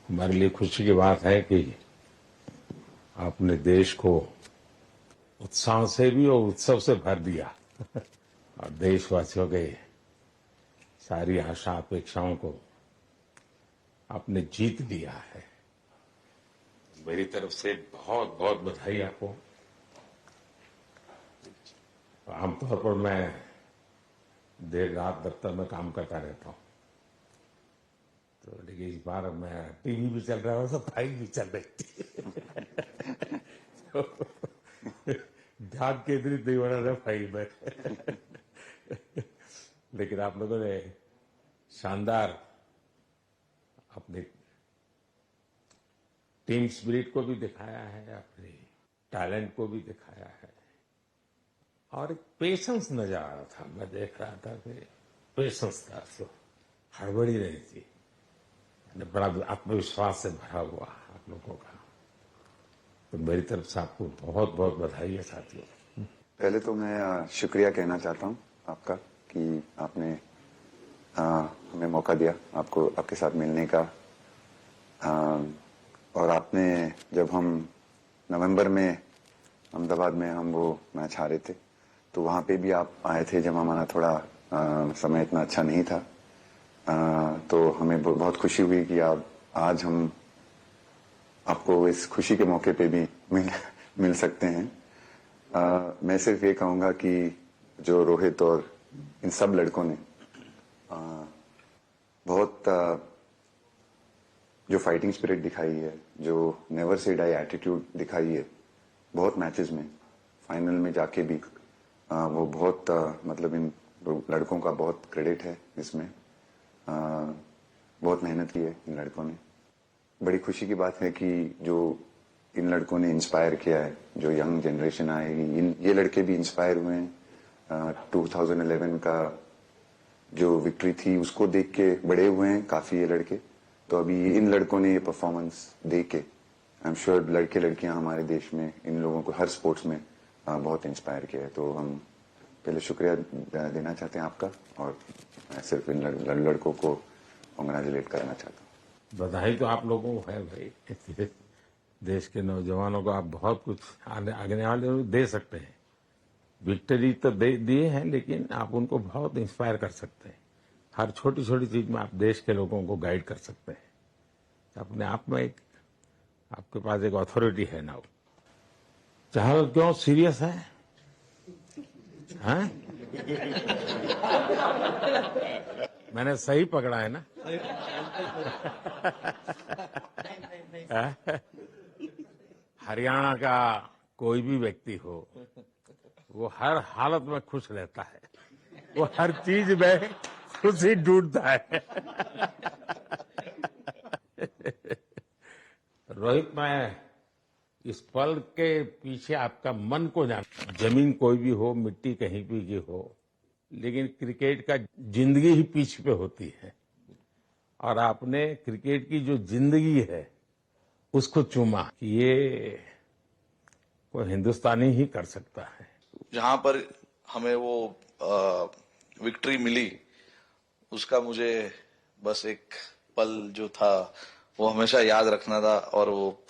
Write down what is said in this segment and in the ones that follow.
हमारे लिए खुशी की बात है कि आपने देश को उत्साह से भी और उत्सव से भर दिया और देशवासियों के सारी आशा अपेक्षाओं को आपने जीत लिया है। मेरी तरफ से बहुत बहुत बधाई आपको। आमतौर पर मैं देर रात दफ्तर में काम करता रहता हूँ, तो लेकिन इस बार मैं टीवी भी चल रहा है और सफाई भी चल रही थी तो ध्यान केंद्रित नहीं हो रहा था फाइल में लेकिन आप लोगों ने शानदार अपनी टीम स्पिरिट को भी दिखाया है, अपने टैलेंट को भी दिखाया है और एक पेशेंस नजर आ रहा था। मैं देख रहा था कि पेशेंस था, तो हड़बड़ी नहीं थी, बड़ा आत्मविश्वास से भरा हुआ आप लोगों का। तो मेरी तरफ से आपको बहुत बहुत बधाई है साथियों। पहले तो मैं शुक्रिया कहना चाहता हूं आपका कि आपने हमें मौका दिया आपको आपके साथ मिलने का। और आपने जब हम नवंबर में अहमदाबाद में हम वो मैच हारे थे, तो वहां पे भी आप आए थे जब हमारा थोड़ा समय इतना अच्छा नहीं था। तो हमें बहुत खुशी हुई कि आप आज हम आपको इस खुशी के मौके पे भी मिल सकते हैं। मैं सिर्फ ये कहूंगा कि जो रोहित और इन सब लड़कों ने बहुत जो फाइटिंग स्पिरिट दिखाई है, जो नेवर से डाई एटीट्यूड दिखाई है बहुत मैचेस में, फाइनल में जाके भी वो बहुत मतलब इन लड़कों का बहुत क्रेडिट है इसमें। बहुत मेहनत की है इन लड़कों ने। बड़ी खुशी की बात है कि जो इन लड़कों ने इंस्पायर किया है, जो यंग जनरेशन आएगी, ये लड़के भी इंस्पायर हुए हैं। 2011 का जो विक्ट्री थी उसको देख के बड़े हुए हैं काफी ये लड़के। तो अभी इन लड़कों ने ये परफॉर्मेंस दे के आई एम श्योर लड़के लड़कियां हमारे देश में इन लोगों को हर स्पोर्ट्स में बहुत इंस्पायर किया है। तो हम पहले शुक्रिया देना चाहते हैं आपका, और मैं सिर्फ इन लड़कों को कांग्रेचुलेट करना चाहता हूँ। बधाई तो आप लोगों को है भाई। देश के नौजवानों को आप बहुत कुछ आगे वाले दे सकते हैं। विक्ट्री तो दिए हैं, लेकिन आप उनको बहुत इंस्पायर कर सकते हैं। हर छोटी छोटी चीज में आप देश के लोगों को गाइड कर सकते हैं। अपने आप में एक आपके पास एक अथॉरिटी है ना। चाहे क्यों सीरियस है, हैं? मैंने सही पकड़ा है ना? हरियाणा का कोई भी व्यक्ति हो, वो हर हालत में खुश रहता है, वो हर चीज में खुशी ढूंढता है। रोहित, मैं इस पल के पीछे आपका मन को जान, जमीन कोई भी हो, मिट्टी कहीं भी की हो, लेकिन क्रिकेट का जिंदगी ही पिच पे होती है और आपने क्रिकेट की जो जिंदगी है उसको चुमा। ये कोई हिंदुस्तानी ही कर सकता है। जहां पर हमें वो विक्ट्री मिली, उसका मुझे बस एक पल जो था वो हमेशा याद रखना था और वो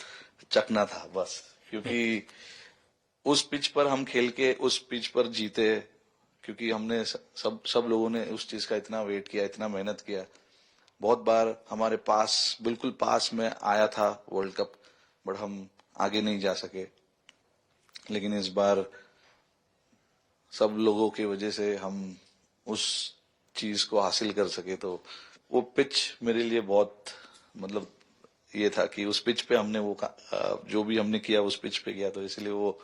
चखना था बस। क्योंकि उस पिच पर हम खेल के उस पिच पर जीते, क्योंकि हमने सब लोगों ने उस चीज का इतना वेट किया, इतना मेहनत किया। बहुत बार हमारे पास, बिल्कुल पास में आया था वर्ल्ड कप, बट हम आगे नहीं जा सके। लेकिन इस बार सब लोगों की वजह से हम उस चीज को हासिल कर सके। तो वो पिच मेरे लिए बहुत मतलब ये था कि उस पिच पे हमने वो जो भी हमने किया उस पिच पे किया, तो इसलिए वो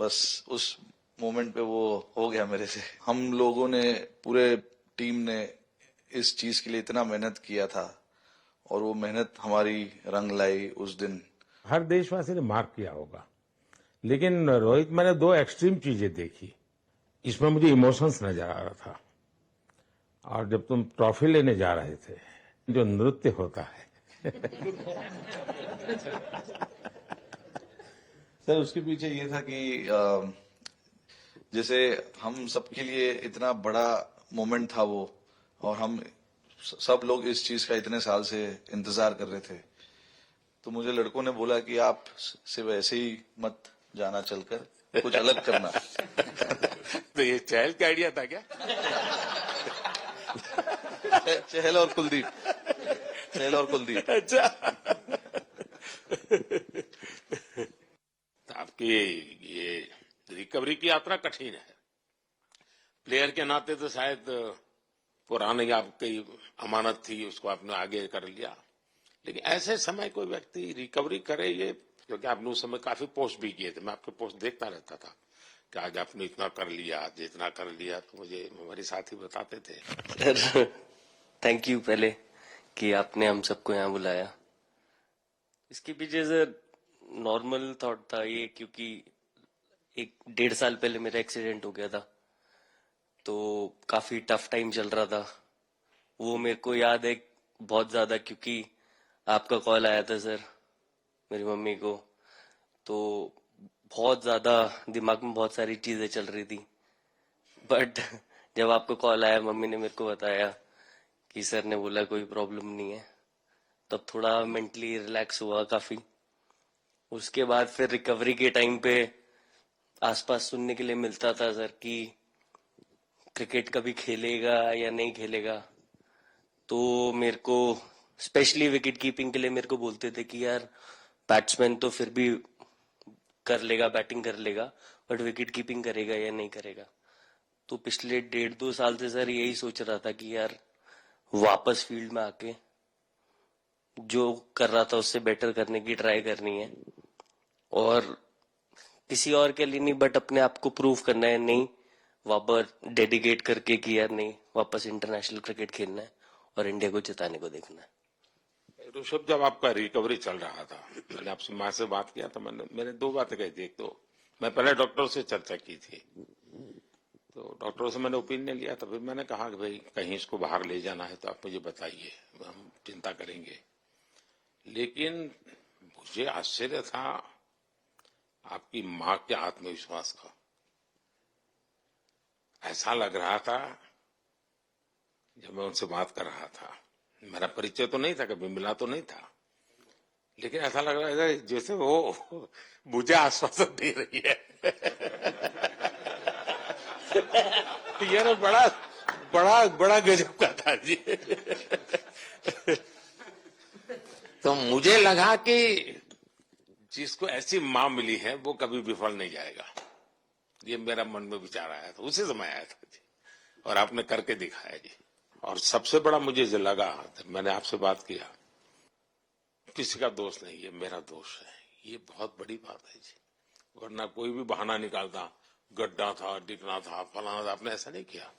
बस उस मोमेंट पे वो हो गया मेरे से। हम लोगों ने, पूरे टीम ने इस चीज के लिए इतना मेहनत किया था और वो मेहनत हमारी रंग लाई उस दिन। हर देशवासी ने मार्क किया होगा, लेकिन रोहित, मैंने दो एक्सट्रीम चीजें देखी, इसमें मुझे इमोशंस नजर आ रहा था। और जब तुम ट्रॉफी लेने जा रहे थे, जो नृत्य होता है सर, उसके पीछे ये था कि जैसे हम सबके लिए इतना बड़ा मोमेंट था वो, और हम सब लोग इस चीज का इतने साल से इंतजार कर रहे थे तो मुझे लड़कों ने बोला कि आप सिर्फ ऐसे ही मत जाना चलकर, कुछ अलग करना। तो ये चहल का आइडिया था क्या? चहल और कुलदीप, चहल और कुलदीप। अच्छा। तो आपकी ये रिकवरी की यात्रा कठिन है। प्लेयर के नाते तो शायद पुरानी आपकी अमानत थी, उसको आपने आगे कर लिया, लेकिन ऐसे समय कोई व्यक्ति रिकवरी करे, ये क्योंकि आपने उस समय काफी पोस्ट भी किए थे, मैं आपके पोस्ट देखता रहता था कि आज आपने इतना कर लिया, आज इतना कर लिया, तो मुझे हमारे साथी बताते थे। सर थैंक यू पहले कि आपने हम सबको यहाँ बुलाया। इसके पीछे सर नॉर्मल थॉट था ये, क्योंकि 1-1.5 साल पहले मेरा एक्सीडेंट हो गया था, तो काफी टफ टाइम चल रहा था। वो मेरे को याद है बहुत ज्यादा, क्योंकि आपका कॉल आया था सर मेरी मम्मी को, तो बहुत ज्यादा दिमाग में बहुत सारी चीजें चल रही थी। बट जब आपका कॉल आया, मम्मी ने मेरे को बताया कि सर ने बोला कोई प्रॉब्लम नहीं है, तब थोड़ा मेंटली रिलैक्स हुआ काफी। उसके बाद फिर रिकवरी के टाइम पे आसपास सुनने के लिए मिलता था सर कि क्रिकेट कभी खेलेगा या नहीं खेलेगा, तो मेरे को स्पेशली विकेट कीपिंग के लिए मेरे को बोलते थे कि यार बैट्समैन तो फिर भी कर लेगा, बैटिंग कर लेगा, बट विकेट कीपिंग करेगा या नहीं करेगा। तो पिछले 1.5-2 साल से सर यही सोच रहा था कि यार वापस फील्ड में आके जो कर रहा था उससे बेटर करने की ट्राई करनी है, और किसी और के लिए नहीं बट अपने आप को प्रूव करना है, नहीं वापस डेडिकेट करके कि यार नहीं, वापस इंटरनेशनल क्रिकेट खेलना है और इंडिया को जिताने को देखना है। ऋषभ, जब आपका रिकवरी चल रहा था, मैंने आपसे माँ से बात किया था, मैंने 2 बातें कही थी। एक तो मैं पहले डॉक्टर से चर्चा की थी, तो डॉक्टरों से मैंने ओपिनियन लिया था, फिर मैंने कहा कि भाई कहीं इसको बाहर ले जाना है तो आप मुझे बताइए, हम चिंता करेंगे। लेकिन मुझे आश्चर्य था आपकी माँ के आत्मविश्वास का। ऐसा लग रहा था जब मैं उनसे बात कर रहा था, मेरा परिचय तो नहीं था, कभी मिला तो नहीं था, लेकिन ऐसा लग रहा है जैसे वो मुझे आश्वासन दे रही है। यार बड़ा बड़ा बड़ा गजब का था जी। तो मुझे लगा कि जिसको ऐसी माँ मिली है वो कभी विफल नहीं जाएगा, ये मेरा मन में विचार आया था, उसी समय आया था जी, और आपने करके दिखाया जी। और सबसे बड़ा मुझे जो लगा, मैंने आपसे बात किया, किसी का दोष नहीं, ये मेरा दोष है, ये बहुत बड़ी बात है जी। वरना कोई भी बहाना निकालता, गड्ढा था, डिगना था, फलाना था, आपने ऐसा नहीं किया,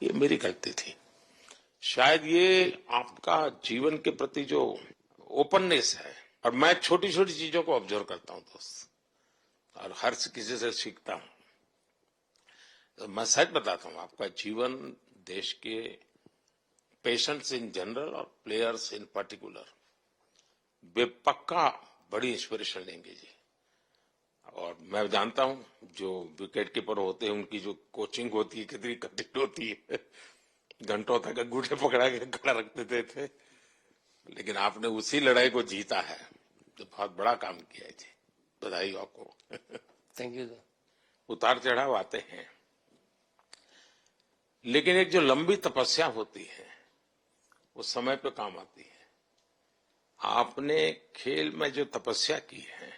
ये मेरी गलती थी। शायद ये आपका जीवन के प्रति जो ओपननेस है, और मैं छोटी छोटी चीजों को ऑब्जर्व करता हूं दोस्त, और हर किसी से सीखता हूं। तो मैं सच बताता हूं, आपका जीवन देश के पेशेंट्स इन जनरल और प्लेयर्स इन पर्टिकुलर वे पक्का बड़ी इंस्पिरेशन लेंगे जी। और मैं जानता हूं जो विकेट कीपर होते हैं उनकी जो कोचिंग होती है कितनी कठिन होती है, घंटों तक अंगूठे पकड़ा के खड़ा रख देते थे, लेकिन आपने उसी लड़ाई को जीता है, तो बहुत बड़ा काम किया है जी, बधाई हो आपको। Thank you sir. उतार चढ़ाव आते हैं, लेकिन एक जो लंबी तपस्या होती है वो समय पे काम आती है। आपने खेल में जो तपस्या की है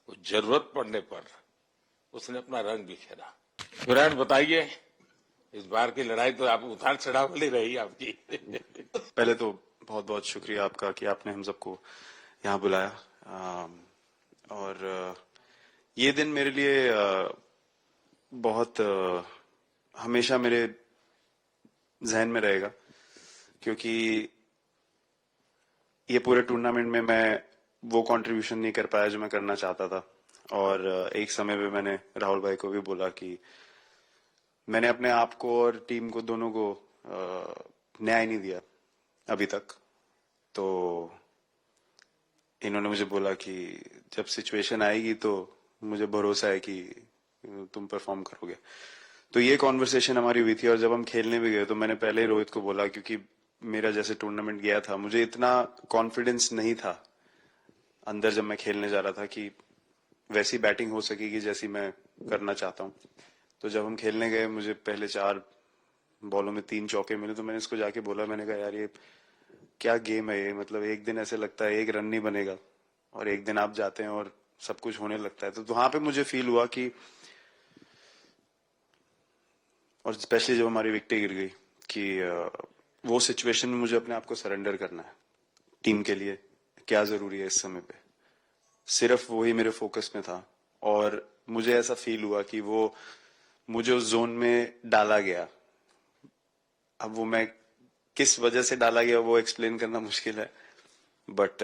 वो जरूरत पड़ने पर उसने अपना रंग बिखेरा। विराट, बताइए, इस बार की लड़ाई तो आप उतार चढ़ाव वाली रही आपकी। पहले तो बहुत बहुत शुक्रिया आपका कि आपने हम सबको यहाँ बुलाया, और ये दिन मेरे लिए बहुत हमेशा मेरे जहन में रहेगा, क्योंकि ये पूरे टूर्नामेंट में मैं वो कंट्रीब्यूशन नहीं कर पाया जो मैं करना चाहता था। और एक समय पे मैंने राहुल भाई को भी बोला कि मैंने अपने आप को और टीम को दोनों को न्याय नहीं दिया अभी तक। तो इन्होंने मुझे बोला कि जब सिचुएशन आएगी तो मुझे भरोसा है कि तुम परफॉर्म करोगे। तो ये कॉन्वर्सेशन हमारी हुई थी, और जब हम खेलने भी गए तो मैंने पहले ही रोहित को बोला, क्योंकि मेरा जैसे टूर्नामेंट गया था मुझे इतना कॉन्फिडेंस नहीं था अंदर जब मैं खेलने जा रहा था कि वैसी बैटिंग हो सकेगी जैसी मैं करना चाहता हूँ। तो जब हम खेलने गए, मुझे पहले 4 बॉलों में 3 चौके मिले, तो मैंने इसको जाके बोला, मैंने कहा यार ये क्या गेम है ये, मतलब एक दिन ऐसे लगता है एक रन नहीं बनेगा और एक दिन आप जाते हैं और सब कुछ होने लगता है। तो वहां पे मुझे फील हुआ कि, और स्पेशली जब हमारी विकेट गिर गई, कि वो सिचुएशन में मुझे अपने आप को सरेंडर करना है। टीम के लिए क्या जरूरी है इस समय पे, सिर्फ वही मेरे फोकस में था। और मुझे ऐसा फील हुआ कि वो मुझे उस जोन में डाला गया। अब वो मैं किस वजह से डाला गया वो एक्सप्लेन करना मुश्किल है, बट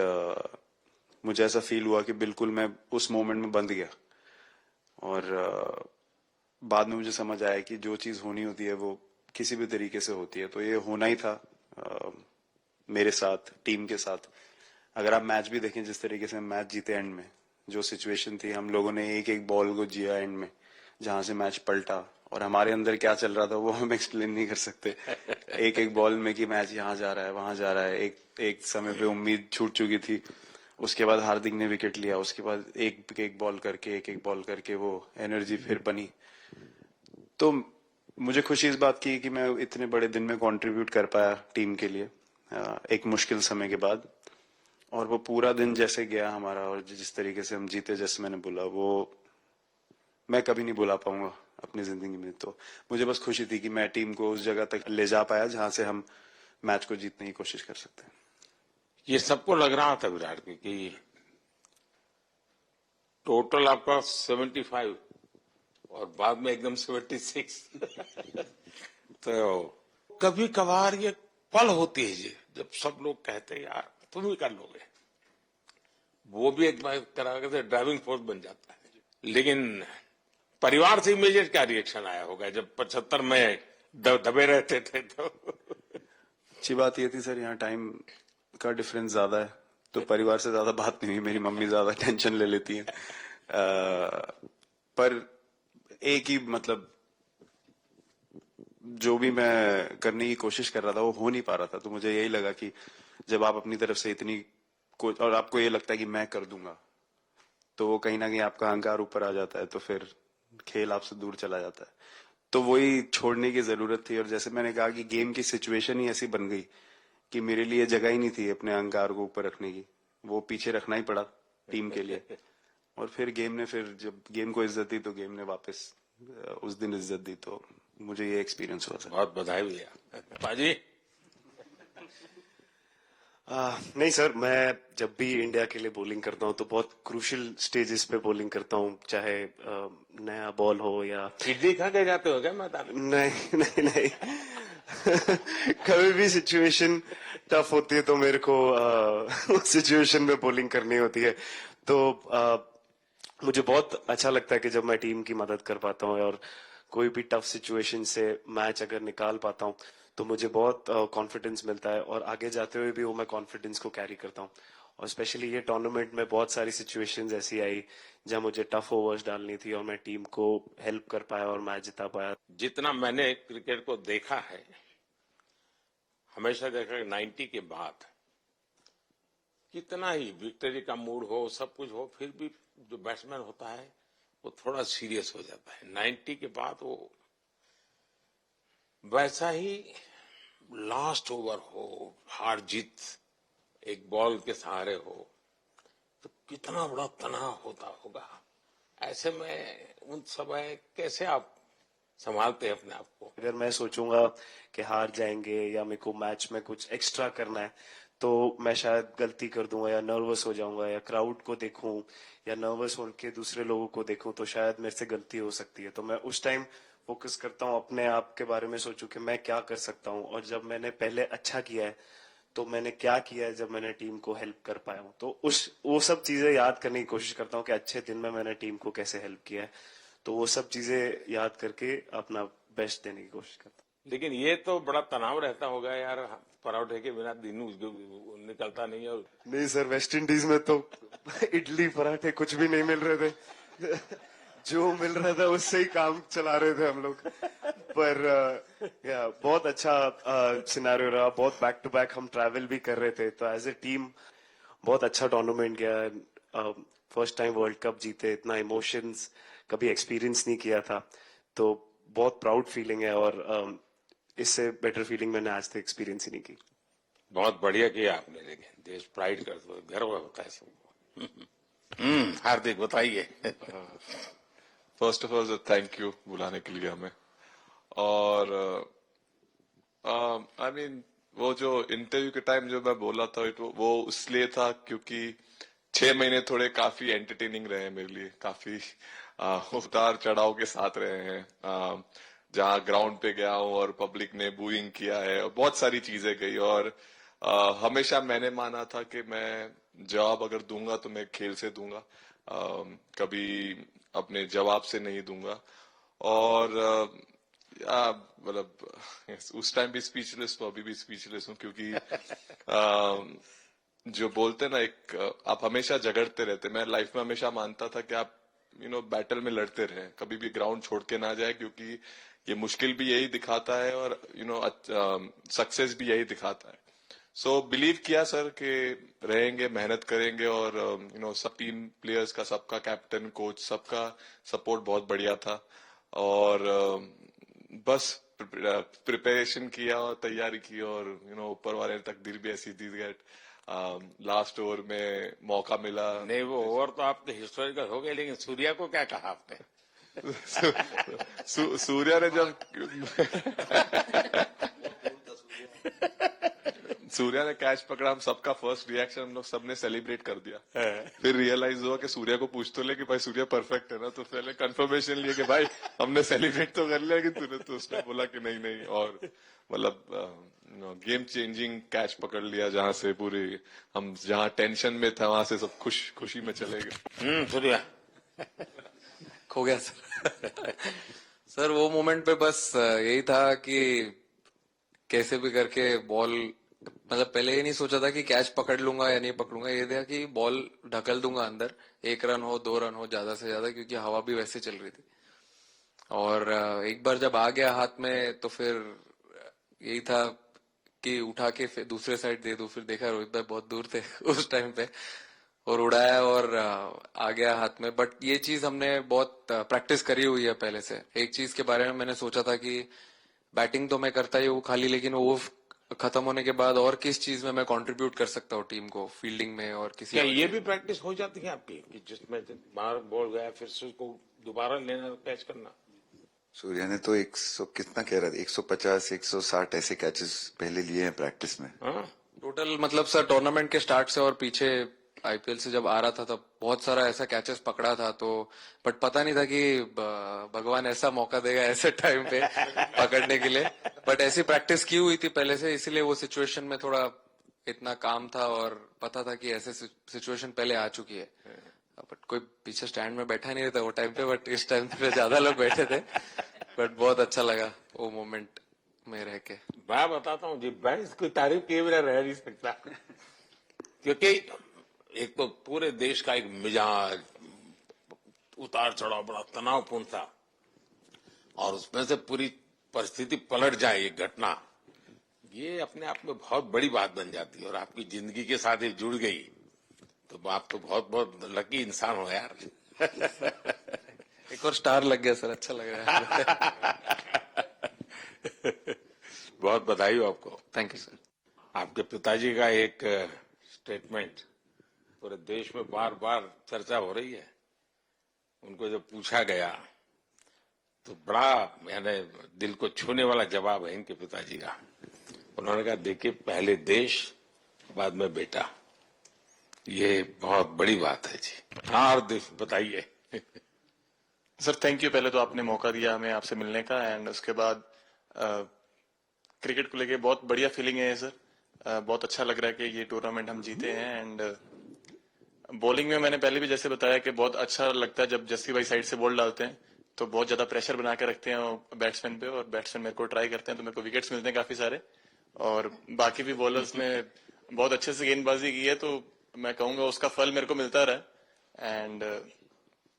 मुझे ऐसा फील हुआ कि बिल्कुल मैं उस मोमेंट में बंध गया। और बाद में मुझे समझ आया कि जो चीज होनी होती है वो किसी भी तरीके से होती है, तो ये होना ही था मेरे साथ, टीम के साथ। अगर आप मैच भी देखें, जिस तरीके से मैच जीते एंड में, जो सिचुएशन थी, हम लोगों ने एक एक बॉल को जिया एंड में, जहां से मैच पलटा, और हमारे अंदर क्या चल रहा था वो हम एक्सप्लेन नहीं कर सकते। एक एक बॉल में कि मैच यहाँ जा रहा है, वहां जा रहा है। एक समय पे उम्मीद छूट चुकी थी, उसके बाद हार्दिक ने विकेट लिया, उसके बाद एक एक बॉल करके वो एनर्जी फिर बनी। तो मुझे खुशी इस बात की कि मैं इतने बड़े दिन में कंट्रीब्यूट कर पाया टीम के लिए, एक मुश्किल समय के बाद। और वो पूरा दिन जैसे गया हमारा, और जिस तरीके से हम जीते, जैसे मैंने बोला, वो मैं कभी नहीं भुला पाऊंगा अपनी जिंदगी में। तो मुझे बस खुशी थी कि मैं टीम को उस जगह तक ले जा पाया जहां से हम मैच को जीतने की कोशिश कर सकते हैं। ये सबको लग रहा था विराट की कि टोटल आपका 75 और बाद में एकदम 76। तो कभी कभार ये पल होती है जी, जब सब लोग कहते हैं यार तुम ही कर लोगे, वो भी एक बार तरह से ड्राइविंग फोर्स बन जाता है। लेकिन परिवार से इमीडिएट क्या रिएक्शन आया होगा जब 75 में दबे रहते थे? तो अच्छी बात ये थी सर, यहाँ टाइम का डिफरेंस ज्यादा है, तो परिवार से ज्यादा बात नहीं हुई। मेरी मम्मी ज्यादा टेंशन ले लेती हैं। पर एक ही, मतलब जो भी मैं करने की कोशिश कर रहा था वो हो नहीं पा रहा था। तो मुझे यही लगा कि जब आप अपनी तरफ से इतनी और आपको ये लगता है कि मैं कर दूंगा, तो वो कहीं ना कहीं आपका अहंकार ऊपर आ जाता है, तो फिर खेल आपसे दूर चला जाता है। तो वही छोड़ने की जरूरत थी। और जैसे मैंने कहा कि गेम की सिचुएशन ही ऐसी बन गई कि मेरे लिए जगह ही नहीं थी अपने अहंकार को ऊपर रखने की, वो पीछे रखना ही पड़ा टीम के लिए। और फिर गेम ने, फिर जब गेम को इज्जत दी तो गेम ने वापस उस दिन इज्जत दी। तो मुझे ये एक्सपीरियंस हुआ सर। बहुत बधाई भैया। पाजी नहीं सर, मैं जब भी इंडिया के लिए बॉलिंग करता हूँ तो बहुत क्रूशियल स्टेजेस पे बॉलिंग करता हूँ, चाहे नया बॉल हो या इडली खा के जाते हो क्या मैदान में? नहीं कभी भी सिचुएशन टफ होती है तो मेरे को उस सिचुएशन में बॉलिंग करनी होती है। तो मुझे बहुत अच्छा लगता है कि जब मैं टीम की मदद कर पाता हूँ और कोई भी टफ सिचुएशन से मैच अगर निकाल पाता हूँ तो मुझे बहुत कॉन्फिडेंस मिलता है, और आगे जाते हुए भी वो मैं कॉन्फिडेंस को कैरी करता हूँ। और स्पेशली ये टूर्नामेंट में बहुत सारी सिचुएशंस ऐसी आई जहां मुझे टफ ओवर्स डालनी थी और मैं टीम को हेल्प कर पाया और मैच जिता पाया। जितना मैंने क्रिकेट को देखा है, हमेशा देखा कि 90 के बाद कितना ही विक्ट्री का मूड हो, सब कुछ हो, फिर भी जो बैट्समैन होता है वो थोड़ा सीरियस हो जाता है। 90 के बाद वो वैसा ही लास्ट ओवर हो, हार जीत एक बॉल के सहारे हो, तो कितना बड़ा तनाव होता होगा। ऐसे में उन समय कैसे आप संभालते हैं अपने आप को? अगर मैं सोचूंगा कि हार जाएंगे या मेरे को मैच में कुछ एक्स्ट्रा करना है तो मैं शायद गलती कर दूंगा या नर्वस हो जाऊंगा, या क्राउड को देखूं या नर्वस होकर दूसरे लोगों को देखूं तो शायद मेरे से गलती हो सकती है। तो मैं उस टाइम फोकस करता हूं, अपने आप के बारे में सोचूं कि मैं क्या कर सकता हूं, और जब मैंने पहले अच्छा किया है तो मैंने क्या किया है जब मैंने टीम को हेल्प कर पाया हूं। तो वो सब चीजें याद करने की कोशिश करता हूं कि अच्छे दिन में मैंने टीम को कैसे हेल्प किया है। तो वो सब चीजें याद करके अपना बेस्ट देने की कोशिश करता हूं। लेकिन ये तो बड़ा तनाव रहता होगा यार, पराठे के बिना दिन निकलता नहीं। और नहीं सर, वेस्ट इंडीज में तो इडली पराठे कुछ भी नहीं मिल रहे थे। जो मिल रहा था उससे ही काम चला रहे थे हम लोग। पर बहुत अच्छा सिनेरियो रहा, बहुत बैक टू बैक हम ट्रैवल भी कर रहे थे, तो एज ए टीम बहुत अच्छा टूर्नामेंट गया, फर्स्ट टाइम वर्ल्ड कप जीते, इतना इमोशंस कभी एक्सपीरियंस नहीं किया था, तो बहुत प्राउड फीलिंग है, और इससे बेटर फीलिंग मैंने आज तक एक्सपीरियंस ही नहीं की। बहुत बढ़िया किया आपने, लेकिन देश प्राइड कर दो, गर्व होता है सबको। हार्दिक बताइए। First of all thank you बुलाने के लिए हमें। और आई मीन वो जो इंटरव्यू के टाइम जो मैं बोला था वो इसलिए था क्योंकि 6 महीने थोड़े काफी एंटरटेनिंग रहे हैं मेरे लिए, काफी उतार चढ़ाव के साथ रहे हैं। जहां ग्राउंड पे गया हूं और पब्लिक ने बूइंग किया है और बहुत सारी चीजें गई, और हमेशा मैंने माना था कि मैं जवाब अगर दूंगा तो मैं खेल से दूंगा, कभी अपने जवाब से नहीं दूंगा। और मतलब उस टाइम भी स्पीचलेस हूँ, अभी भी स्पीचलेस हूँ, क्योंकि जो बोलते ना एक आप हमेशा झगड़ते रहते। मैं लाइफ में हमेशा मानता था कि आप बैटल में लड़ते रहें, कभी भी ग्राउंड छोड़ के ना जाए, क्योंकि ये मुश्किल भी यही दिखाता है और सक्सेस भी यही दिखाता है। सो बिलीव किया सर कि रहेंगे, मेहनत करेंगे, और सब टीम प्लेयर्स का, सबका कैप्टन कोच सबका सपोर्ट बहुत बढ़िया था, और बस प्रिपरेशन किया और तैयारी की, और ऊपर वाले तकदीर भी ऐसी दी गेट लास्ट ओवर में मौका मिला। नहीं, वो ओवर तो आपके हिस्टोरिकल हो गए, लेकिन सूर्या को क्या कहा आपने? सूर्या ने जब सूर्या ने कैच पकड़ा, हम सबका फर्स्ट रिएक्शन हम लोग सबने सेलिब्रेट कर दिया। फिर रियलाइज हुआ कि सूर्या को पूछ तो ले कि भाई सूर्या परफेक्ट है ना, तो पहले कंफर्मेशन लिए कि भाई हमने सेलिब्रेट तो कर लिया, कि तूने, तो उसने बोला कि नहीं नहीं, और मतलब गेम चेंजिंग कैच पकड़ लिया, जहां से पूरी हम जहां टेंशन में था वहां से सब खुशी में चले गए। सूर्या खो गया सर। सर वो मोमेंट पे बस यही था कि कैसे भी करके बॉल, मतलब पहले ये नहीं सोचा था कि कैच पकड़ लूंगा या नहीं पकड़ूंगा, ये था कि बॉल ढकल दूंगा अंदर, 1 रन हो 2 रन हो ज्यादा से ज्यादा, क्योंकि हवा भी वैसे चल रही थी। और एक बार जब आ गया हाथ में तो फिर यही था कि उठा के फिर दूसरे साइड दे दूं। फिर देखा रोहित भाई बहुत दूर थे उस टाइम पे, और उड़ाया और आ गया हाथ में। बट ये चीज हमने बहुत प्रैक्टिस करी हुई है पहले से। एक चीज के बारे में मैंने सोचा था कि बैटिंग तो मैं करता ही हूँ खाली, लेकिन वो खत्म होने के बाद और किस चीज में मैं कंट्रीब्यूट कर सकता हूँ टीम को, फील्डिंग में और किसी क्या और ये चीज भी प्रैक्टिस हो जाती है आपकी, कि जिसमें बाहर बॉल गया फिर से उसको दोबारा लेना, कैच करना? सूर्या ने तो 100 कितना कह रहा था, 150 160 ऐसे कैचेस पहले लिए हैं प्रैक्टिस में। हाँ? टोटल मतलब सर टूर्नामेंट के स्टार्ट से और पीछे आईपीएल से जब आ रहा था तब बहुत सारा ऐसा कैचेस पकड़ा था, तो बट पता नहीं था कि भगवान ऐसा मौका देगा ऐसे टाइम पे पकड़ने के लिए। बट ऐसी प्रैक्टिस की हुई थी पहले से, इसीलिए वो सिचुएशन में थोड़ा इतना काम था और पता था कि ऐसे सिचुएशन पहले आ चुकी है। बट कोई पीछे स्टैंड में बैठा नहीं रहता वो टाइम पे, बट इस टाइम पे ज्यादा लोग बैठे थे। बट बहुत अच्छा लगा वो मोमेंट में रह के। मैं बताता हूँ जी, मैं इसकी तारीफ किए बिना रह नहीं सकता, क्योंकि एक तो पूरे देश का एक मिजाज, उतार चढ़ाव बड़ा तनावपूर्ण था, और उसमें से पूरी परिस्थिति पलट जाए, ये घटना, ये अपने आप में बहुत बड़ी बात बन जाती है, और आपकी जिंदगी के साथ ये जुड़ गई, तो आप तो बहुत बहुत लकी इंसान हो यार। एक और स्टार लग गया सर, अच्छा लग रहा है। बहुत बधाई हो आपको। Thank you sir. आपके पिताजी का एक स्टेटमेंट पूरे देश में बार बार चर्चा हो रही है। उनको जब पूछा गया तो बड़ा यानी दिल को छूने वाला जवाब है इनके पिताजी का। उन्होंने कहा, देखिए पहले देश बाद में बेटा, ये बहुत बड़ी बात है जी। हाँ, और बताइए। सर थैंक यू, पहले तो आपने मौका दिया हमें आपसे मिलने का, एंड उसके बाद क्रिकेट को लेके बहुत बढ़िया फीलिंग है सर। बहुत अच्छा लग रहा है कि ये टूर्नामेंट हम जीते हैं। एंड बॉलिंग में मैंने पहले भी जैसे बताया कि बहुत अच्छा लगता है जब जस्सी भाई साइड से बॉल डालते हैं, तो बहुत ज्यादा प्रेशर बना के रखते हैं बैट्समैन पे, और बैट्समैन मेरे को ट्राई करते हैं तो मेरे को विकेट्स मिलते हैं काफी सारे। और बाकी भी बॉलर्स ने बहुत अच्छे से गेंदबाजी की है, तो मैं कहूंगा उसका फल मेरे को मिलता रहा। एंड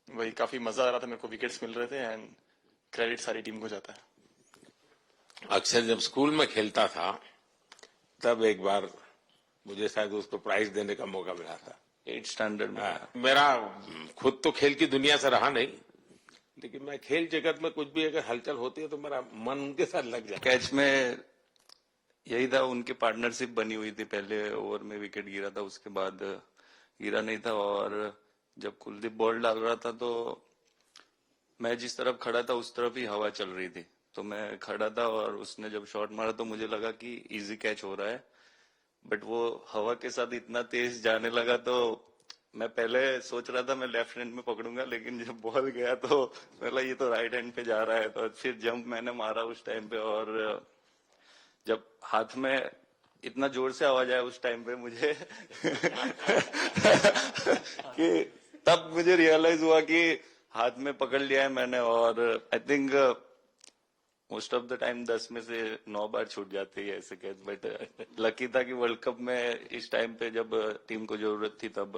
वही काफी मजा आ रहा था, मेरे को विकेट्स मिल रहे थे, एंड क्रेडिट सारी टीम को जाता है। अक्सर जब स्कूल में खेलता था तब एक बार मुझे शायद उसको प्राइज देने का मौका मिला था। 8 स्टैंडर्ड में। हाँ, मेरा खुद तो खेल की दुनिया से रहा नहीं, लेकिन मैं खेल जगत में कुछ भी अगर हलचल होती है तो मेरा मन उनके साथ लग जाता है। कैच में यही था, उनकी पार्टनरशिप बनी हुई थी। पहले ओवर में विकेट गिरा था, उसके बाद गिरा नहीं था। और जब कुलदीप बॉल डाल रहा था तो मैं जिस तरफ खड़ा था उस तरफ ही हवा चल रही थी, तो मैं खड़ा था और उसने जब शॉट मारा तो मुझे लगा कि इजी कैच हो रहा है, बट वो हवा के साथ इतना तेज जाने लगा तो मैं पहले सोच रहा था मैं लेफ्ट हैंड में पकड़ूंगा, लेकिन जब बॉल गया तो बोला ये तो राइट हैंड पे जा रहा है। तो फिर जंप मैंने मारा उस टाइम पे, और जब हाथ में इतना जोर से आवाज आया उस टाइम पे मुझे कि तब मुझे रियलाइज हुआ कि हाथ में पकड़ लिया है मैंने। और I think most of the time 10 में से 9 बार छूट जाते हैं ऐसे कैच, बट लकी था कि वर्ल्ड कप में इस टाइम पे जब टीम को जरूरत थी तब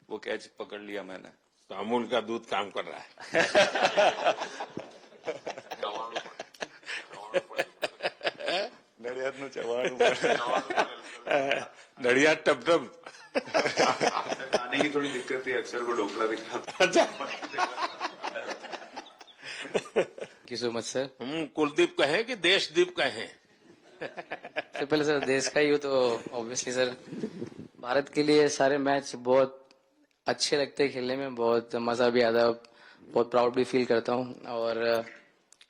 वो कैच पकड़ लिया मैंने। तो अमूल का दूध काम कर रहा है। नड़ियाद નું ચવાણું नड़िया टप टप। खाने की थोड़ी दिक्कत थी, अक्सर वो ढोकला दिखा। Thank you so much sir. हम कुलदीप कहें कि देशदीप कहें? सबसे पहले सर देश का ही हो तो ऑब्वियसली सर भारत के लिए सारे मैच बहुत अच्छे लगते हैं खेलने में, बहुत मजा भी आता है, बहुत प्राउड भी फील करता हूँ। और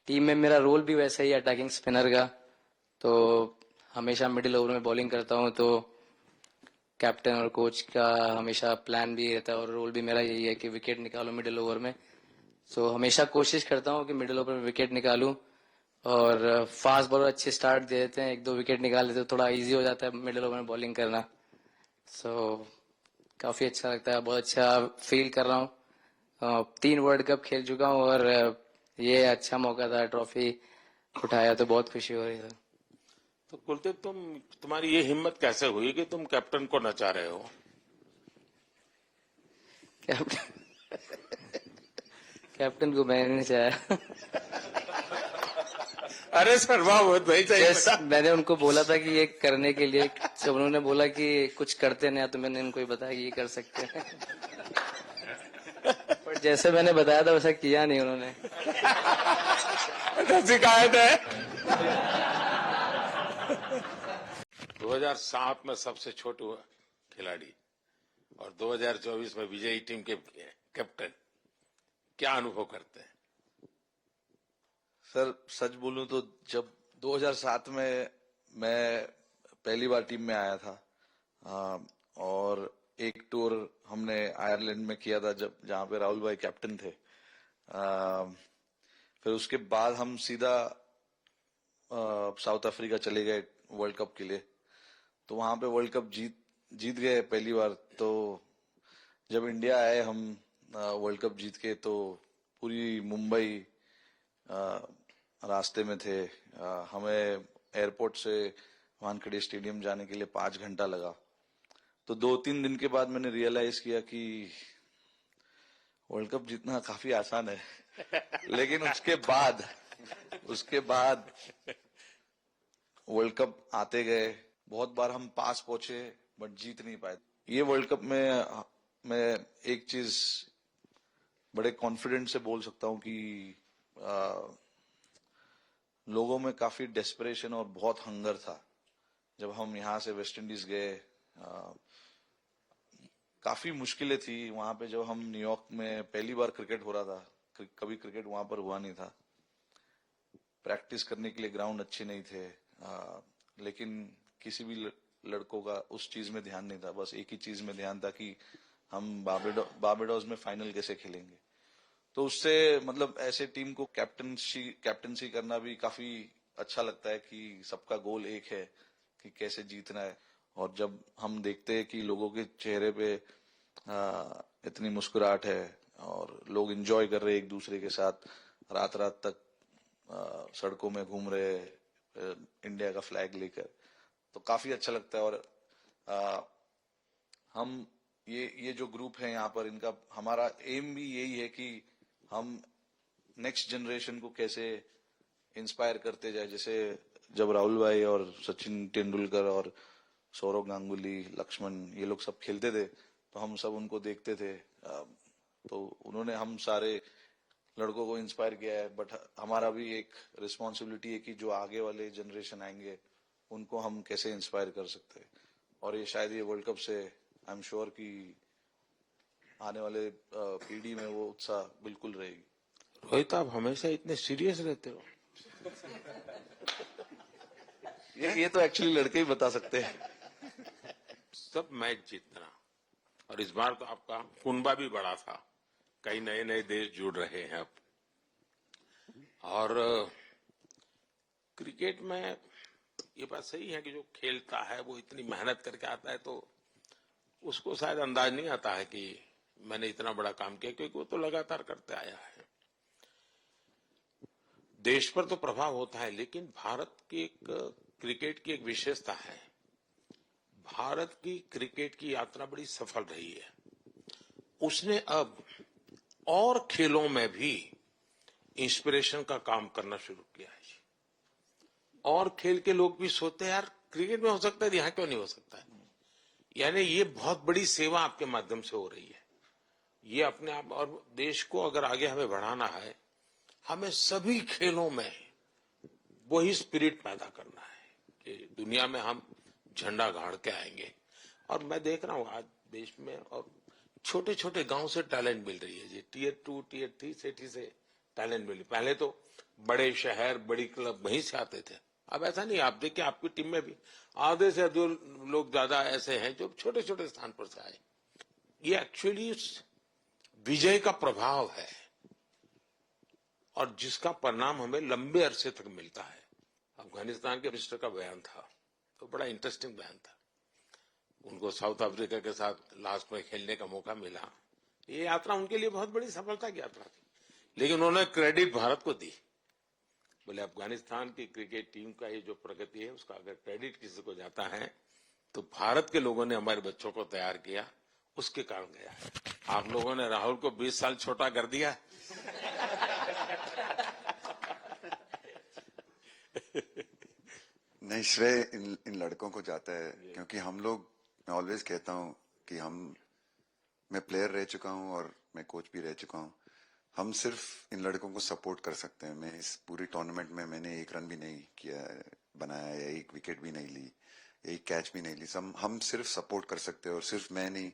टीम में मेरा रोल भी वैसा ही अटैकिंग स्पिनर का, तो हमेशा मिडिल ओवर में बॉलिंग करता हूँ। तो कैप्टन और कोच का हमेशा प्लान भी रहता है और रोल भी मेरा यही है कि विकेट निकालो मिडिल ओवर में। सो हमेशा कोशिश करता हूँ कि मिडिल ओवर में विकेट निकालूं, और फास्ट बॉलर अच्छे स्टार्ट दे देते हैं, 1-2 विकेट निकाल लेते हैं, थोड़ा इजी हो जाता है मिडिल ओवर में बॉलिंग करना। सो काफी अच्छा लगता है, बहुत अच्छा फील कर रहा हूँ। 3 वर्ल्ड कप खेल चुका हूँ और ये अच्छा मौका था, ट्रॉफी उठाया तो बहुत खुशी हो रही है। तो कुलदीप तुम्हारी ये हिम्मत कैसे हुई कि तुम कैप्टन को नचा रहे हो? कैप्टन को मैंने नहीं चाहा। अरे सर वाह, बहुत भाई Just मैंने उनको बोला था कि ये करने के लिए, जब उन्होंने बोला कि कुछ करते नहीं तो मैंने उनको ही बताया कि ये कर सकते हैं। पर जैसे मैंने बताया था वैसा किया नहीं उन्होंने। शिकायत है। 2007 में सबसे छोटे खिलाड़ी और 2024 में विजयी टीम के कैप्टन, क्या अनुभव करते हैं? सर सच बोलूं तो जब 2007 में मैं पहली बार टीम में आया था, और एक टूर हमने आयरलैंड में किया था जब जहां पे राहुल भाई कैप्टन थे। फिर उसके बाद हम सीधा साउथ अफ्रीका चले गए वर्ल्ड कप के लिए, तो वहां पे वर्ल्ड कप जीत गए पहली बार। तो जब इंडिया आए हम वर्ल्ड कप जीत के, तो पूरी मुंबई रास्ते में थे। हमें एयरपोर्ट से वानखेड़े स्टेडियम जाने के लिए 5 घंटा लगा। तो 2-3 दिन के बाद मैंने रियलाइज किया कि वर्ल्ड कप जीतना काफी आसान है। लेकिन उसके बाद वर्ल्ड कप आते गए, बहुत बार हम पास पहुंचे बट जीत नहीं पाए। ये वर्ल्ड कप में मैं एक चीज बड़े कॉन्फिडेंट से बोल सकता हूं कि लोगों में काफी डेस्परेशन और बहुत हंगर था। जब हम यहाँ से वेस्ट इंडीज गए, काफी मुश्किलें थी वहां पे। जब हम न्यूयॉर्क में पहली बार क्रिकेट हो रहा था, कभी क्रिकेट वहां पर हुआ नहीं था, प्रैक्टिस करने के लिए ग्राउंड अच्छे नहीं थे, लेकिन किसी भी लड़कों का उस चीज में ध्यान नहीं था। बस एक ही चीज में ध्यान था कि हम बारबाडोस में फाइनल कैसे खेलेंगे। तो उससे मतलब ऐसे टीम को कैप्टनसी करना भी काफी अच्छा लगता है कि सबका गोल एक है कि कैसे जीतना है। और जब हम देखते हैं कि लोगों के चेहरे पे इतनी मुस्कुराहट है और लोग एंजॉय कर रहे हैं एक दूसरे के साथ, रात रात तक सड़कों में घूम रहे इंडिया का फ्लैग लेकर, तो काफी अच्छा लगता है। और हम ये जो ग्रुप है यहाँ पर, इनका हमारा एम भी यही है कि हम नेक्स्ट जनरेशन को कैसे इंस्पायर करते जाए। जैसे जब राहुल भाई और सचिन तेंदुलकर और सौरव गांगुली, लक्ष्मण, ये लोग सब खेलते थे तो हम सब उनको देखते थे। तो उन्होंने हम सारे लड़कों को इंस्पायर किया है, बट हमारा भी एक रिस्पॉन्सिबिलिटी है कि जो आगे वाले जनरेशन आएंगे उनको हम कैसे इंस्पायर कर सकते हैं। और ये शायद ये वर्ल्ड कप से आई एम श्योर कि आने वाले पीढ़ी में वो उत्साह बिल्कुल रहेगी। रोहित, आप हमेशा इतने सीरियस रहते हो। ये तो एक्चुअली लड़के ही बता सकते हैं। सब मैच जीतना, और इस बार तो आपका कुनबा भी बड़ा था, कई नए नए देश जुड़ रहे हैं अब। और क्रिकेट में ये बात सही है कि जो खेलता है वो इतनी मेहनत करके आता है तो उसको शायद अंदाज नहीं आता है कि मैंने इतना बड़ा काम किया, क्योंकि वो तो लगातार करते आया है। देश पर तो प्रभाव होता है, लेकिन भारत की एक क्रिकेट की एक विशेषता है, भारत की क्रिकेट की यात्रा बड़ी सफल रही है। उसने अब और खेलों में भी इंस्पिरेशन का काम करना शुरू किया है। और खेल के लोग भी सोचते हैं यार क्रिकेट में हो सकता है, यहाँ क्यों नहीं हो सकता है। यानी ये बहुत बड़ी सेवा आपके माध्यम से हो रही है। ये अपने आप, और देश को अगर आगे हमें बढ़ाना है, हमें सभी खेलों में वही स्पिरिट पैदा करना है कि दुनिया में हम झंडा गाड़ के आएंगे। और मैं देख रहा हूँ आज देश में और छोटे छोटे गांव से टैलेंट मिल रही है जी, टियर 2 टियर 3 सिटी से टैलेंट मिली। पहले तो बड़े शहर बड़ी क्लब वहीं से आते थे, अब ऐसा नहीं। आप देखिए आपकी टीम में भी आधे से जो लोग ज्यादा ऐसे हैं जो छोटे छोटे स्थान पर से आए। ये एक्चुअली विजय का प्रभाव है और जिसका परिणाम हमें लंबे अरसे तक मिलता है। अफगानिस्तान के मिनिस्टर का बयान था तो बड़ा इंटरेस्टिंग बयान था। उनको साउथ अफ्रीका के साथ लास्ट में खेलने का मौका मिला। ये यात्रा उनके लिए बहुत बड़ी सफलता की यात्रा थी, लेकिन उन्होंने क्रेडिट भारत को दी। बोले अफगानिस्तान की क्रिकेट टीम का ये जो प्रगति है उसका अगर क्रेडिट किसी को जाता है तो भारत के लोगों ने हमारे बच्चों को तैयार किया, उसके कारण गया है। आप लोगों ने राहुल को 20 साल छोटा कर दिया। नहीं, श्रेय इन लड़कों को जाता है, क्योंकि हम लोग, मैं ऑलवेज कहता हूं कि मैं प्लेयर रह चुका हूं और मैं कोच भी रह चुका हूं। हम सिर्फ इन लड़कों को सपोर्ट कर सकते हैं। मैं इस पूरी टूर्नामेंट में मैंने एक रन भी नहीं किया, बनाया, या एक विकेट भी नहीं ली, एक कैच भी नहीं ली। हम सिर्फ सपोर्ट कर सकते हैं। और सिर्फ मैं नहीं,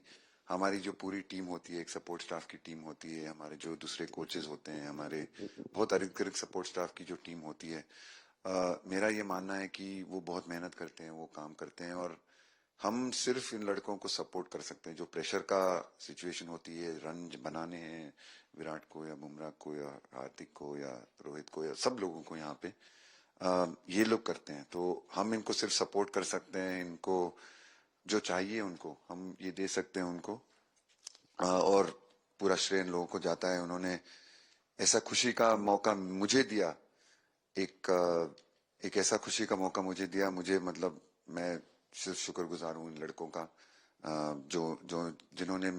हमारी जो पूरी टीम होती है, एक सपोर्ट स्टाफ की टीम होती है, हमारे जो दूसरे कोचेस होते हैं, हमारे बहुत अधिक सपोर्ट स्टाफ की जो टीम होती है, मेरा ये मानना है कि वो बहुत मेहनत करते हैं, वो काम करते हैं, और हम सिर्फ इन लड़कों को सपोर्ट कर सकते हैं। जो प्रेशर का सिचुएशन होती है, रन बनाने हैं विराट को या बुमराह को या हार्दिक को या रोहित को या सब लोगों को, यहाँ पे ये लोग करते हैं। तो हम इनको सिर्फ सपोर्ट कर सकते हैं। इनको जो चाहिए उनको हम ये दे सकते हैं उनको, और पूरा श्रेय इन लोगों को जाता है। उन्होंने ऐसा खुशी का मौका मुझे दिया, एक ऐसा खुशी का मौका मुझे दिया। मुझे मतलब मैं सिर्फ शुक्रगुजार हूँ इन लड़कों का, जिन्होंने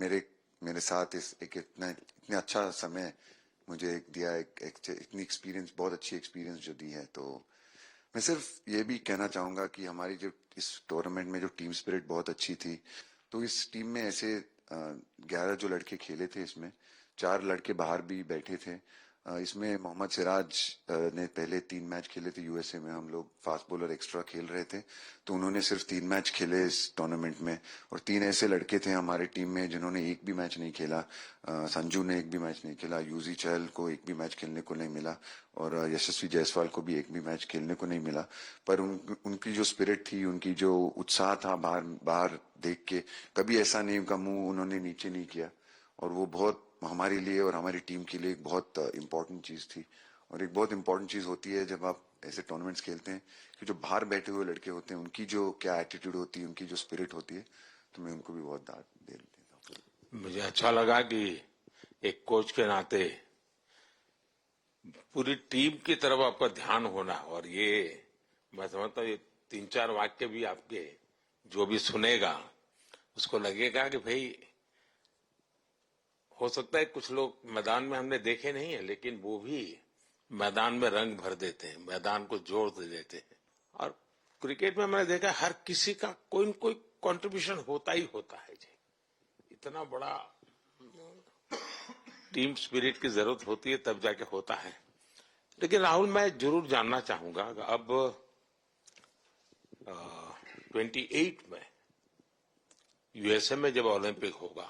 मेरे साथ इतना अच्छा समय मुझे दिया, इतनी एक्सपीरियंस, बहुत अच्छी एक्सपीरियंस जो दी है। तो मैं सिर्फ ये भी कहना चाहूंगा कि हमारी जो इस टूर्नामेंट में जो टीम स्पिरिट बहुत अच्छी थी। तो इस टीम में ऐसे 11 जो लड़के खेले थे, इसमें 4 लड़के बाहर भी बैठे थे। इसमें मोहम्मद सिराज ने पहले 3 मैच खेले थे यूएसए में। हम लोग फास्ट बॉलर एक्स्ट्रा खेल रहे थे, तो उन्होंने सिर्फ 3 मैच खेले इस टूर्नामेंट में। और 3 ऐसे लड़के थे हमारे टीम में जिन्होंने एक भी मैच नहीं खेला। संजू ने एक भी मैच नहीं खेला, यूजी चहल को एक भी मैच खेलने को नहीं मिला, और यशस्वी जायसवाल को भी एक भी मैच खेलने को नहीं मिला। पर उनकी जो स्पिरिट थी, उनकी जो उत्साह था, बाहर देख के कभी ऐसा नहीं, उनका मुंह उन्होंने नीचे नहीं किया। और वो बहुत हमारे लिए और हमारी टीम के लिए एक बहुत इम्पोर्टेंट चीज थी। और एक बहुत इम्पोर्टेंट चीज होती है जब आप ऐसे टूर्नामेंट्स खेलते हैं कि जो बाहर बैठे हुए लड़के होते हैं, उनकी जो क्या एटीट्यूड होती है, उनकी जो स्पिरिट होती है, तो मैं उनको भी बहुत दाद दे देता हूँ। मुझे अच्छा लगा कि एक कोच के नाते पूरी टीम की तरफ आपका ध्यान होना। और ये मैं समझता हूँ ये 3-4 वाक्य भी आपके जो भी सुनेगा उसको लगेगा कि भाई हो सकता है कुछ लोग मैदान में हमने देखे नहीं है, लेकिन वो भी मैदान में रंग भर देते हैं, मैदान को जोड़ दे देते हैं। और क्रिकेट में मैंने देखा हर किसी का कोई न कोई कंट्रीब्यूशन होता ही होता है जी। इतना बड़ा टीम स्पिरिट की जरूरत होती है तब जाके होता है। लेकिन राहुल, मैं जरूर जानना चाहूंगा अब 28 में यूएसए में जब ओलंपिक होगा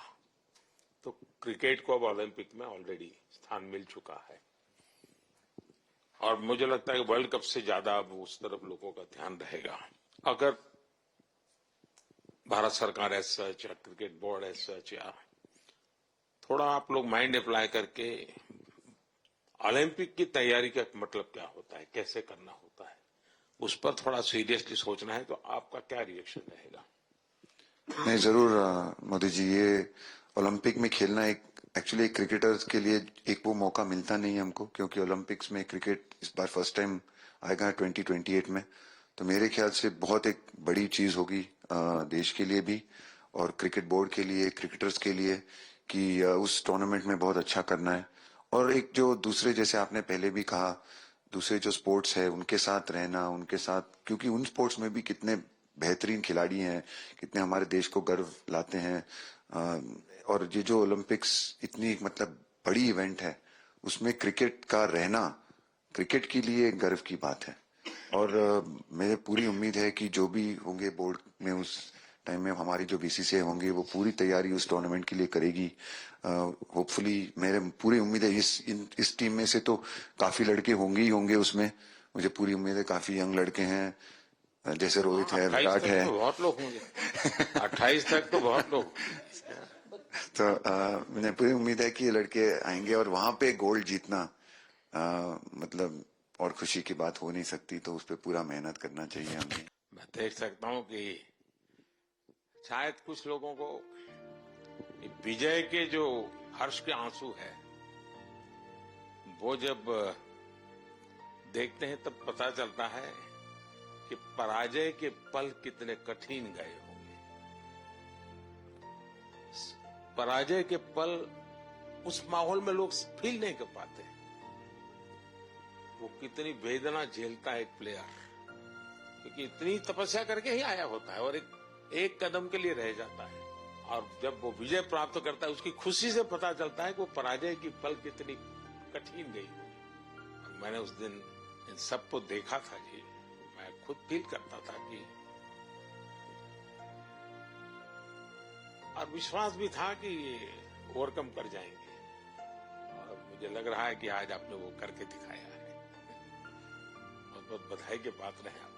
तो क्रिकेट को अब ओलंपिक में ऑलरेडी स्थान मिल चुका है और मुझे लगता है कि वर्ल्ड कप से ज्यादा अब उस तरफ लोगों का ध्यान रहेगा। अगर भारत सरकार एज सच या क्रिकेट बोर्ड एज सच या थोड़ा आप लोग माइंड अप्लाई करके ओलंपिक की तैयारी का मतलब क्या होता है, कैसे करना होता है, उस पर थोड़ा सीरियसली सोचना है, तो आपका क्या रिएक्शन रहेगा? नहीं, जरूर मोदी जी, ये ओलंपिक में खेलना एक एक्चुअली क्रिकेटर्स के लिए एक वो मौका मिलता नहीं है हमको, क्योंकि ओलंपिक्स में क्रिकेट इस बार फर्स्ट टाइम आएगा 2028 में। तो मेरे ख्याल से बहुत एक बड़ी चीज होगी देश के लिए भी और क्रिकेट बोर्ड के लिए, क्रिकेटर्स के लिए, कि उस टूर्नामेंट में बहुत अच्छा करना है। और एक जो दूसरे, जैसे आपने पहले भी कहा, दूसरे जो स्पोर्ट्स है उनके साथ रहना, उनके साथ, क्योंकि उन स्पोर्ट्स में भी कितने बेहतरीन खिलाड़ी हैं, कितने हमारे देश को गर्व लाते हैं। और ये जो ओलंपिक्स इतनी मतलब बड़ी इवेंट है, उसमें क्रिकेट का रहना क्रिकेट के लिए गर्व की बात है। और मेरे पूरी उम्मीद है कि जो भी होंगे बोर्ड में उस टाइम में, हमारी जो बीसीसीआई होंगे वो पूरी तैयारी उस टूर्नामेंट के लिए करेगी। होपफुली मेरे पूरी उम्मीद है इस टीम में से तो काफी लड़के होंगे ही होंगे उसमें, मुझे पूरी उम्मीद है। काफी यंग लड़के हैं, जैसे रोहित है, विराट है, तो बहुत लोग होंगे 28 तक तो बहुत लोग। तो मुझे पूरी उम्मीद है कि ये लड़के आएंगे और वहां पे गोल्ड जीतना मतलब और खुशी की बात हो नहीं सकती। तो उस पर पूरा मेहनत करना चाहिए हमें। मैं देख सकता हूं कि शायद कुछ लोगों को विजय के जो हर्ष के आंसू है वो जब देखते हैं तब पता चलता है कि पराजय के पल कितने कठिन गए होंगे। पराजय के पल उस माहौल में लोग फील नहीं कर पाते, वो कितनी वेदना झेलता है एक प्लेयर, क्योंकि इतनी तपस्या करके ही आया होता है और एक कदम के लिए रह जाता है। और जब वो विजय प्राप्त करता है उसकी खुशी से पता चलता है कि वो पराजय की पल कितनी कठिन गई होगी। और मैंने उस दिन इन सबको देखा था जी, मैं खुद फील करता था कि, और विश्वास भी था कि ये ओवरकम कर जाएंगे। और मुझे लग रहा है कि आज आपने वो करके दिखाया है। बहुत बहुत बधाई के पात्र हैं आप।